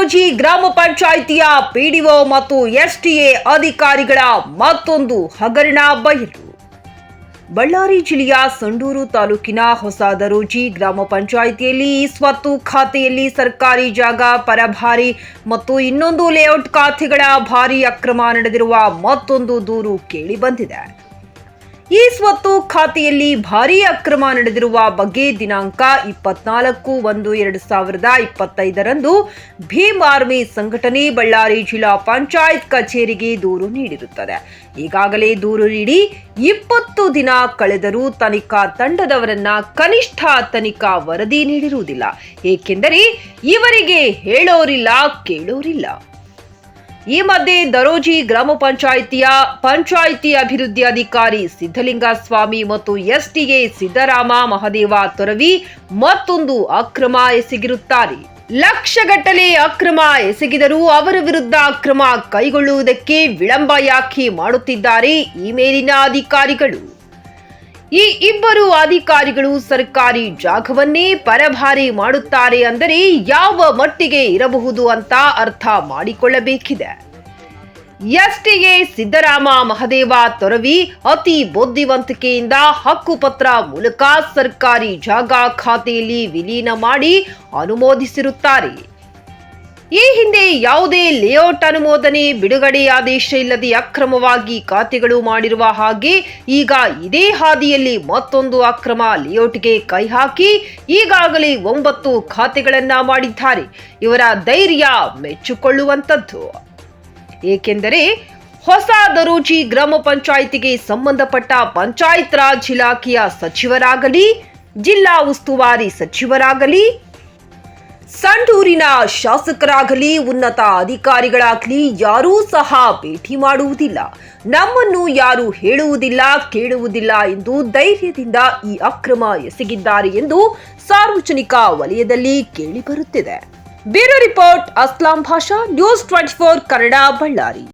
ದರೋಜಿ ಗ್ರಾಮ ಪಂಚಾಯಿತಿಯ ಪಿಡಿಒ ಮತ್ತು ಎಸ್ಟಿಎ ಅಧಿಕಾರಿಗಳ ಮತ್ತೊಂದು ಹಗರಣ ಬಯಲು. ಬಳ್ಳಾರಿ ಜಿಲ್ಲೆಯ ಸಂಡೂರು ತಾಲೂಕಿನ ಹೊಸ ದರೋಜಿ ಗ್ರಾಮ ಪಂಚಾಯಿತಿಯಲ್ಲಿ ಸ್ವತ್ತು ಖಾತೆಯಲ್ಲಿ ಸರ್ಕಾರಿ ಜಾಗ ಪರಭಾರಿ ಮತ್ತು ಇನ್ನೊಂದು ಲೇಔಟ್ ಖಾತೆಗಳ ಭಾರಿ ಅಕ್ರಮ ನಡೆದಿರುವ ಮತ್ತೊಂದು ದೂರು ಕೇಳಿ ಬಂದಿದೆ. ಈ ಸ್ವತ್ತು ಖಾತೆಯಲ್ಲಿ ಭಾರೀ ಅಕ್ರಮ ನಡೆದಿರುವ ಬಗ್ಗೆ ದಿನಾಂಕ 24/1/2025 ಭೀಮ್ ಆರ್ಮಿ ಸಂಘಟನೆ ಬಳ್ಳಾರಿ ಜಿಲ್ಲಾ ಪಂಚಾಯತ್ ಕಚೇರಿಗೆ ದೂರು ನೀಡಿರುತ್ತದೆ. ಈಗಾಗಲೇ ದೂರು ನೀಡಿ 20 ದಿನ ಕಳೆದರೂ ತನಿಖಾ ತಂಡದವರನ್ನ ಕನಿಷ್ಠ ತನಿಖಾ ವರದಿ ನೀಡಿರುವುದಿಲ್ಲ. ಏಕೆಂದರೆ ಇವರಿಗೆ ಹೇಳೋರಿಲ್ಲ, ಕೇಳೋರಿಲ್ಲ. ಈ ಮಧ್ಯೆ ದರೋಜಿ ಗ್ರಾಮ ಪಂಚಾಯಿತಿ ಅಭಿವೃದ್ಧಿ ಅಧಿಕಾರಿ ಸಿದ್ದಲಿಂಗಸ್ವಾಮಿ ಮತ್ತು ಎಸ್ಟಿಎ ಸಿದ್ದರಾಮ ಮಹದೇವ ತೊರವಿ ಮತ್ತೊಂದು ಅಕ್ರಮ ಎಸಗಿರುತ್ತಾರೆ. ಲಕ್ಷಗಟ್ಟಲೆ ಅಕ್ರಮ ಎಸಗಿದರೂ ಅವರ ವಿರುದ್ಧ ಕ್ರಮ ಕೈಗೊಳ್ಳುವುದಕ್ಕೆ ವಿಳಂಬ ಯಾಕೆ ಮಾಡುತ್ತಿದ್ದಾರೆ ಈ ಮೇಲಿನ ಅಧಿಕಾರಿಗಳು? ಈ ಇಬ್ಬರು ಅಧಿಕಾರಿಗಳು ಸರ್ಕಾರಿ ಜಾಗವನ್ನೇ ಪರಭಾರೆ ಮಾಡುತ್ತಾರೆ ಅಂದರೆ ಯಾವ ಮಟ್ಟಿಗೆ ಇರಬಹುದು ಅಂತ ಅರ್ಥ ಮಾಡಿಕೊಳ್ಳಬೇಕಿದೆ. ಎಸ್ಟಿಎ ಸಿದ್ದರಾಮ ಮಹದೇವ ತೊರವಿ ಅತಿ ಬುದ್ಧಿವಂತಿಕೆಯಿಂದ ಹಕ್ಕುಪತ್ರ ಮೂಲಕ ಸರ್ಕಾರಿ ಜಾಗ ಖಾತೆಯಲ್ಲಿ ವಿಲೀನ ಮಾಡಿ ಅನುಮೋದಿಸಿರುತ್ತಾರೆ. ಈ ಹಿಂದೆ ಯಾವುದೇ ಲೇಔಟ್ ಅನುಮೋದನೆ ಬಿಡುಗಡೆ ಆದೇಶ ಇಲ್ಲದೆ ಅಕ್ರಮವಾಗಿ ಖಾತೆಗಳು ಮಾಡಿರುವ ಹಾಗೆ ಈಗ ಇದೇ ಹಾದಿಯಲ್ಲಿ ಮತ್ತೊಂದು ಅಕ್ರಮ ಲೇಔಟ್ಗೆ ಕೈ ಹಾಕಿ ಈಗಾಗಲೇ 9 ಖಾತೆಗಳನ್ನ ಮಾಡಿದ್ದಾರೆ. ಇವರ ಧೈರ್ಯ ಮೆಚ್ಚಿಕೊಳ್ಳುವಂಥದ್ದು. ಏಕೆಂದರೆ ಹೊಸ ದರೋಜಿ ಗ್ರಾಮ ಪಂಚಾಯಿತಿಗೆ ಸಂಬಂಧಪಟ್ಟ ಪಂಚಾಯತ್ ರಾಜ್ ಇಲಾಖೆಯ ಸಚಿವರಾಗಲಿ, ಜಿಲ್ಲಾ ಉಸ್ತುವಾರಿ ಸಚಿವರಾಗಲಿ, ಸಂಡೂರಿನ ಶಾಸಕರಾಗಲಿ, ಉನ್ನತ ಅಧಿಕಾರಿಗಳಾಗಲಿ ಯಾರೂ ಸಹ ಭೇಟಿ ಮಾಡುವುದಿಲ್ಲ. ನಮ್ಮನ್ನು ಯಾರು ಹೇಳುವುದಿಲ್ಲ, ಕೇಳುವುದಿಲ್ಲ ಎಂದು ಧೈರ್ಯದಿಂದ ಈ ಅಕ್ರಮ ಎಸಗಿದ್ದಾರೆ ಎಂದು ಸಾರ್ವಜನಿಕ ವಲಯದಲ್ಲಿ ಕೇಳಿಬರುತ್ತಿದೆ. ಬ್ಯೂರೋ ರಿಪೋರ್ಟ್ ಅಸ್ಲಾಂ ಭಾಷಾ, ನ್ಯೂಸ್ 24 ಕನ್ನಡ, ಬಳ್ಳಾರಿ.